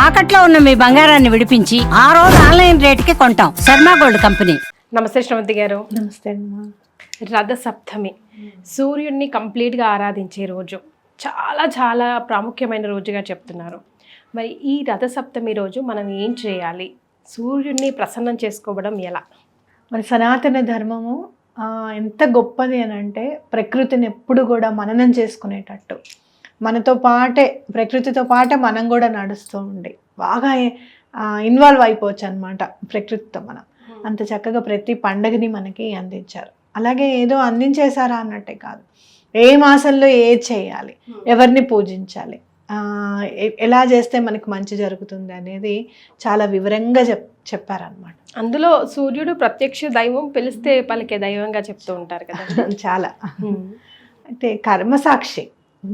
తాకట్లో ఉన్న మీ బంగారాన్ని విడిపించి ఆ రోజు ఆన్లైన్ రేటుకి కొంటాం. Sharma gold company. నమస్తే శ్రవంతి గారు. నమస్తే అమ్మా. రథ సప్తమి సూర్యుడిని కంప్లీట్గా ఆరాధించే రోజు, చాలా చాలా ప్రాముఖ్యమైన రోజుగా చెప్తున్నారు. మరి ఈ రథ సప్తమి రోజు మనం ఏం చేయాలి? సూర్యుడిని ప్రసన్నం చేసుకోవడం ఎలా? మరి సనాతన ధర్మము ఎంత గొప్పది అని అంటే ప్రకృతిని ఎప్పుడు కూడా మననం చేసుకునేటట్టు, మనతో పాటే ప్రకృతితో పాటే మనం కూడా నడుస్తూ ఉండి బాగా ఇన్వాల్వ్ అయిపోవచ్చు అనమాట ప్రకృతితో. మనం అంత చక్కగా ప్రతి పండగని మనకి అందించారు. అలాగే ఏదో అందించేశారా అన్నట్టే కాదు, ఏ మాసంలో ఏది చేయాలి, ఎవరిని పూజించాలి, ఎలా చేస్తే మనకి మంచి జరుగుతుంది అనేది చాలా వివరంగా చెప్పారనమాట. అందులో సూర్యుడు ప్రత్యక్ష దైవం, పిలిస్తే పలికే దైవంగా చెప్తూ ఉంటారు కదా. చాలా అయితే కర్మసాక్షి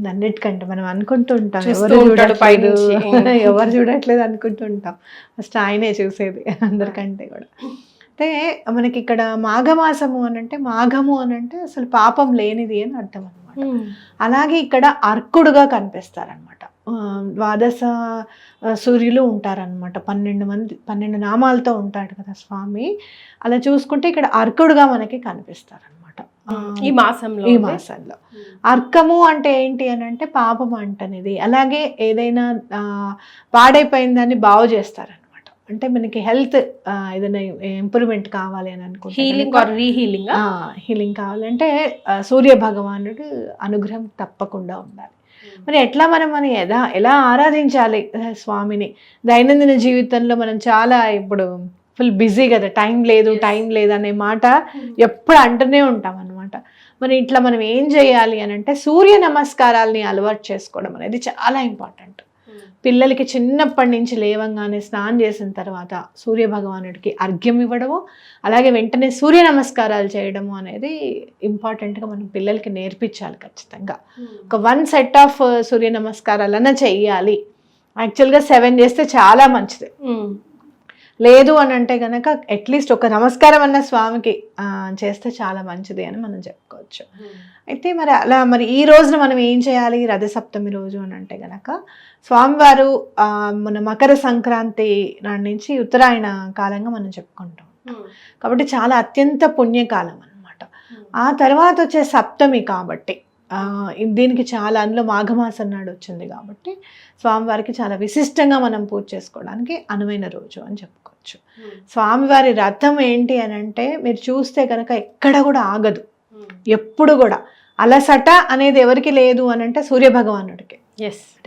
అన్నిటికంటే మనం అనుకుంటూ ఉంటాం, ఎవరు చూడట్లేదు అనుకుంటూ ఉంటాం, ఫస్ట్ ఆయనే చూసేది అందరికంటే కూడా. అయితే మనకి ఇక్కడ మాఘమాసము అని అంటే, మాఘము అని అంటే అసలు పాపం లేనిది అని అర్థం అనమాట. అలాగే ఇక్కడ అర్కుడుగా కనిపిస్తారనమాట. ద్వాదశ సూర్యులు ఉంటారనమాట, 12 నామాలతో ఉంటాడు కదా స్వామి. అలా చూసుకుంటే ఇక్కడ అర్కుడుగా మనకి కనిపిస్తారనమాట ఈ మాసంలో. అర్కము అంటే ఏంటి అని అంటే పాపం అంటనేది. అలాగే ఏదైనా పాడైపోయిందని బాగు చేస్తారనమాట. అంటే మనకి హెల్త్ ఏదైనా ఇంప్రూవ్మెంట్ కావాలి అని అనుకుంటే, హీలింగ్ కావాలంటే సూర్య భగవానుడు అనుగ్రహం తప్పకుండా ఉండాలి. మరి ఎట్లా మనం ఎలా ఆరాధించాలి స్వామిని? దైనందిన జీవితంలో మనం చాలా ఇప్పుడు ఫుల్ బిజీ కదా, టైం లేదు అనే మాట ఎప్పుడు అంటూనే ఉంటాం అనమాట. మరి ఇట్లా మనం ఏం చేయాలి అని అంటే సూర్య నమస్కారాలని అలవాటు చేసుకోవడం అనేది చాలా ఇంపార్టెంట్. పిల్లలకి చిన్నప్పటి నుంచి లేవంగానే స్నానం చేసిన తర్వాత సూర్య భగవానుడికి అర్ఘ్యం ఇవ్వడము, అలాగే వెంటనే సూర్య నమస్కారాలు చేయడము అనేది ఇంపార్టెంట్గా మనం పిల్లలకి నేర్పించాలి ఖచ్చితంగా. ఒక 1 సెట్ ఆఫ్ సూర్య నమస్కారాలన్నా చెయ్యాలి. యాక్చువల్గా 7 చేస్తే చాలా మంచిది. లేదు అని అంటే కనుక అట్లీస్ట్ ఒక నమస్కారం అన్న స్వామికి చేస్తే చాలా మంచిది అని మనం చెప్పుకోవచ్చు. అయితే మరి ఈ రోజున మనం ఏం చేయాలి రథ సప్తమి రోజు అని అంటే కనుక, స్వామివారు మన మకర సంక్రాంతి నాటి నుంచి ఉత్తరాయణ కాలంగా మనం చెప్పుకుంటాం కాబట్టి చాలా అత్యంత పుణ్యకాలం అనమాట. ఆ తర్వాత వచ్చే సప్తమి కాబట్టి దీనికి చాలా, అందులో మాఘమాసం నాడు వచ్చింది కాబట్టి స్వామివారికి చాలా విశిష్టంగా మనం పూజ చేసుకోవడానికి అనువైన రోజు అని చెప్పుకోవచ్చు. స్వామివారి రథం ఏంటి అని అంటే మీరు చూస్తే కనుక ఎక్కడ కూడా ఆగదు, ఎప్పుడు కూడా అలసట అనేది ఎవరికి లేదు అని అంటే సూర్య భగవానుడికి,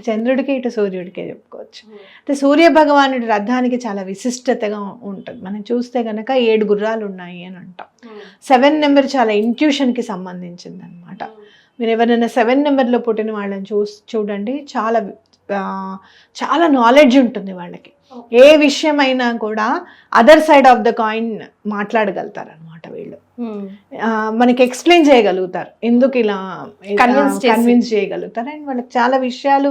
చంద్రుడికి ఇటు సూర్యుడికే చెప్పుకోవచ్చు. అంటే సూర్య భగవానుడి రథానికి చాలా విశిష్టతగా ఉంటుంది. మనం చూస్తే కనుక 7 గుర్రాలు ఉన్నాయి అని అంటాం. 7 నెంబర్ చాలా ఇంట్యూషన్కి సంబంధించింది అనమాట. మీరు ఎవరైనా 7 నెంబర్లో పుట్టిన వాళ్ళని చూడండి, చాలా నాలెడ్జ్ ఉంటుంది వాళ్ళకి. ఏ విషయమైనా కూడా other side of the coin మాట్లాడగలుగుతారు అనమాట వీళ్ళు. మనకి ఎక్స్ప్లెయిన్ చేయగలుగుతారు, ఎందుకు ఇలా కన్విన్స్ చేయగలుగుతారు. అండ్ వాళ్ళకి చాలా విషయాలు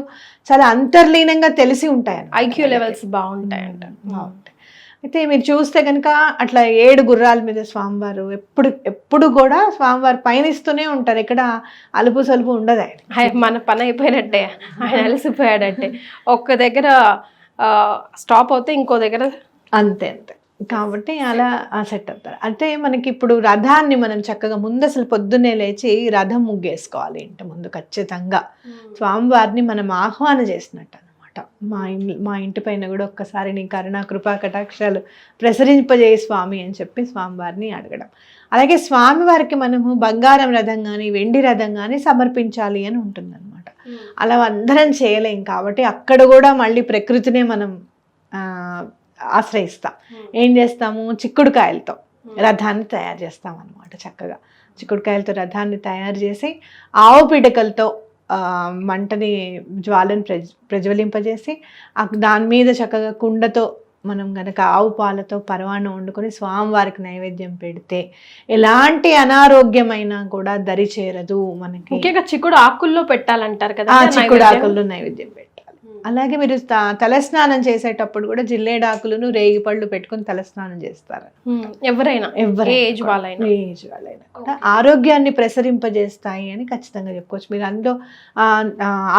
చాలా అంతర్లీనంగా తెలిసి ఉంటాయి, ఐక్యూ లెవెల్స్ బాగుంటాయంట. అయితే మీరు చూస్తే కనుక అట్లా 7 గుర్రాల మీద స్వామివారు ఎప్పుడు కూడా స్వామివారు పయనిస్తూనే ఉంటారు. ఇక్కడ అలుపు సలుపు ఉండదు. ఆయన మన పని అయిపోయినట్టే, ఆయన అలసిపోయాడంటే ఒక్క దగ్గర స్టాప్ అవుతే ఇంకో దగ్గర అంతే. కాబట్టి అలా సెట్ అవుతారు. అంటే మనకి ఇప్పుడు రథాన్ని మనం చక్కగా ముందు అసలు పొద్దున్నే లేచి రథం ముగ్గేసుకోవాలి. ఇంటి ముందు ఖచ్చితంగా స్వామివారిని మనం ఆహ్వానం చేసినట్టు. మా ఇంటి పైన కూడా ఒక్కసారి నీ కరుణా కృపా కటాక్షాలు ప్రసరింపజేయ స్వామి అని చెప్పి స్వామివారిని అడగడం. అలాగే స్వామివారికి మనము బంగారం రథం కానీ వెండి రథం కానీ సమర్పించాలి అని ఉంటుందన్నమాట. అలా అందరం చేయలేం కాబట్టి అక్కడ కూడా మళ్ళీ ప్రకృతినే మనం ఆశ్రయిస్తాం. ఏం చేస్తాము, చిక్కుడుకాయలతో రథాన్ని తయారు చేస్తాం అన్నమాట. చక్కగా చిక్కుడుకాయలతో రథాన్ని తయారు చేసి ఆవు పిడకలతో మంటని జ్వాలను ప్రజ్వలింపజేసి దాని మీద చక్కగా కుండతో మనం కనుక ఆవు పాలతో పరవాణం వండుకొని స్వామివారికి నైవేద్యం పెడితే ఎలాంటి అనారోగ్యమైనా కూడా దరి చేరదు మనకి. ముఖ్యంగా చిక్కుడు ఆకుల్లో పెట్టాలంటారు కదా, చిక్కుడు ఆకుల్లో నైవేద్యం పెట్టాలి. అలాగే మీరు తలస్నానం చేసేటప్పుడు కూడా జిల్లేడాకులను రేగిపళ్ళు పెట్టుకుని తలస్నానం చేస్తారు. ఎవరైనా ఏజ్ వాళ్ళైనా కూడా ఆరోగ్యాన్ని ప్రసరింపజేస్తాయి అని ఖచ్చితంగా చెప్పుకోవచ్చు. మీరు అందులో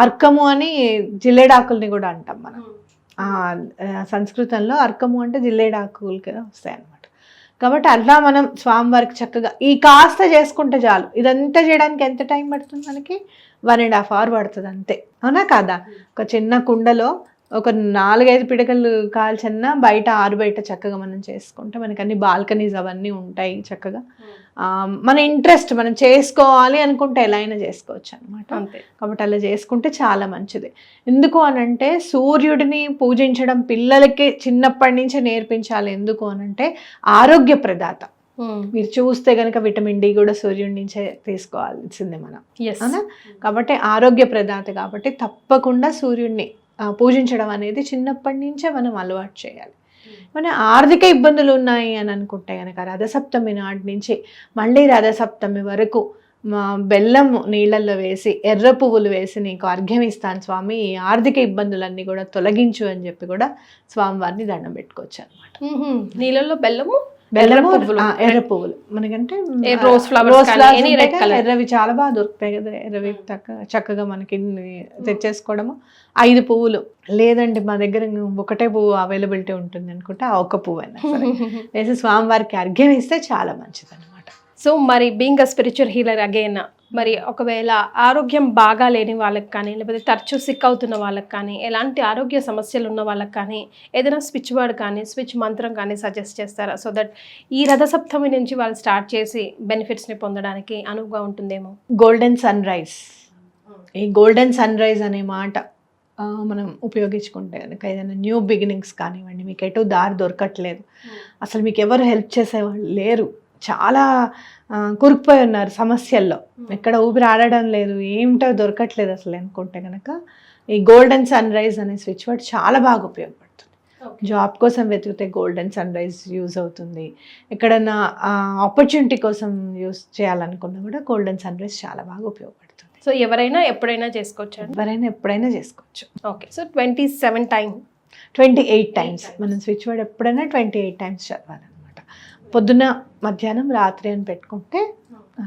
అర్కము అని జిల్లేడాకుల్ని కూడా అంటాం మనం. సంస్కృతంలో అర్కము అంటే జిల్లేడాకులు కదా వస్తాయి అన్నమాట. కాబట్టి అట్లా మనం స్వామివారికి చక్కగా ఈ కాస్త చేసుకుంటే చాలు. ఇదంతా చేయడానికి ఎంత టైం పడుతుంది మనకి? 1.5 hours పడుతుంది అంతే, అవునా కాదా? ఒక చిన్న కుండలో ఒక 4-5 పిడకలు కాల్చన్నా బయట బయట చక్కగా మనం చేసుకుంటే మనకి అన్ని బాల్కనీస్ అవన్నీ ఉంటాయి చక్కగా. మన ఇంట్రెస్ట్, మనం చేసుకోవాలి అనుకుంటే ఎలా అయినా చేసుకోవచ్చు అనమాట. అంతే. కాబట్టి అలా చేసుకుంటే చాలా మంచిది. ఎందుకు అనంటే సూర్యుడిని పూజించడం పిల్లలకి చిన్నప్పటి నుంచే నేర్పించాలి. ఎందుకు అనంటే ఆరోగ్య ప్రదాత. మీరు చూస్తే కనుక విటమిన్ డి కూడా సూర్యుడి నుంచే తీసుకోవాల్సిందే మనం, అవునా? కాబట్టి ఆరోగ్య ప్రదాత కాబట్టి తప్పకుండా సూర్యుడిని పూజించడం అనేది చిన్నప్పటి నుంచే మనం అలవాటు చేయాలి. మన ఆర్థిక ఇబ్బందులు ఉన్నాయి అని అనుకుంటే కనుక రథసప్తమి నాటి నుంచి మళ్ళీ రథసప్తమి వరకు బెల్లం నీళ్ళల్లో వేసి ఎర్ర పువ్వులు వేసి నీకు అర్ఘ్యం ఇస్తాను స్వామి, ఈ ఆర్థిక ఇబ్బందులన్నీ కూడా తొలగించు అని చెప్పి కూడా స్వామివారిని దండం పెట్టుకోవచ్చు అనమాట. నీళ్ళల్లో బెల్లము ఎర్ర పువ్వులు మనకంటే రోజ్ ఫ్లవర్స్ ఎర్రవి చాలా బాగా దొరుకుతాయి కదా, ఎర్రవి చక్కగా మనకి తెచ్చేసుకోవడము. 5 పువ్వులు లేదండి మా దగ్గర ఒకటే పువ్వు అవైలబిలిటీ ఉంటుంది అనుకుంటే ఆ ఒక్క పువ్వు అయినా సరే వేసి స్వామివారికి అర్ఘ్యం ఇస్తే చాలా మంచిది అనమాట. సో మరి being a spiritual healer again, మరి ఒకవేళ ఆరోగ్యం బాగా లేని వాళ్ళకి కానీ, లేకపోతే తరచూ సిక్ అవుతున్న వాళ్ళకి కానీ, ఎలాంటి ఆరోగ్య సమస్యలు ఉన్న వాళ్ళకి కానీ ఏదైనా స్విచ్ వర్డ్ కానీ స్విచ్ మంత్రం కానీ సజెస్ట్ చేస్తారా? సో దట్ ఈ రథసప్తమి నుంచి వాళ్ళు స్టార్ట్ చేసి బెనిఫిట్స్ని పొందడానికి అనువుగా ఉంటుందేమో. గోల్డెన్ సన్ రైజ్, ఈ గోల్డెన్ సన్ రైజ్ అనే మాట మనం ఉపయోగించుకుంటే కనుక ఏదైనా న్యూ బిగినింగ్స్ కానివ్వండి, మీకు ఎటు దారి దొరకట్లేదు, అసలు మీకు ఎవరు హెల్ప్ చేసేవాళ్ళు లేరు, చాలా కురుకుపోయి ఉన్నారు సమస్యల్లో, ఎక్కడ ఊపిరి ఆడడం లేదు, ఏమిటో దొరకట్లేదు అసలు అనుకుంటే కనుక ఈ గోల్డెన్ సన్ రైజ్ అనే స్విచ్ వర్డ్ చాలా బాగా ఉపయోగపడుతుంది. జాబ్ కోసం వెతికితే గోల్డెన్ సన్ రైజ్ యూజ్ అవుతుంది. ఎక్కడన్నా ఆపర్చునిటీ కోసం యూజ్ చేయాలనుకున్నా కూడా గోల్డెన్ సన్ రైజ్ చాలా బాగా ఉపయోగపడుతుంది. సో ఎవరైనా ఎప్పుడైనా చేసుకోవచ్చు, ఎవరైనా ఎప్పుడైనా చేసుకోవచ్చు. ఓకే. సో 28 times మనం స్విచ్ వర్డ్ ఎప్పుడైనా 28 times చదవాలన్నమాట. పొద్దున మధ్యాహ్నం రాత్రి అని పెట్టుకుంటే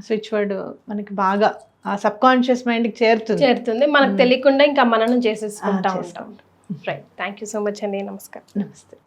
స్విచ్ వర్డ్ మనకి బాగా సబ్ కాన్షియస్ మైండ్కి చేరుతుంది, మనకు తెలియకుండా ఇంకా మననం చేసేసుకుంటా ఉంటాం. Right. Thank you so much అండి. నమస్కారం. నమస్తే.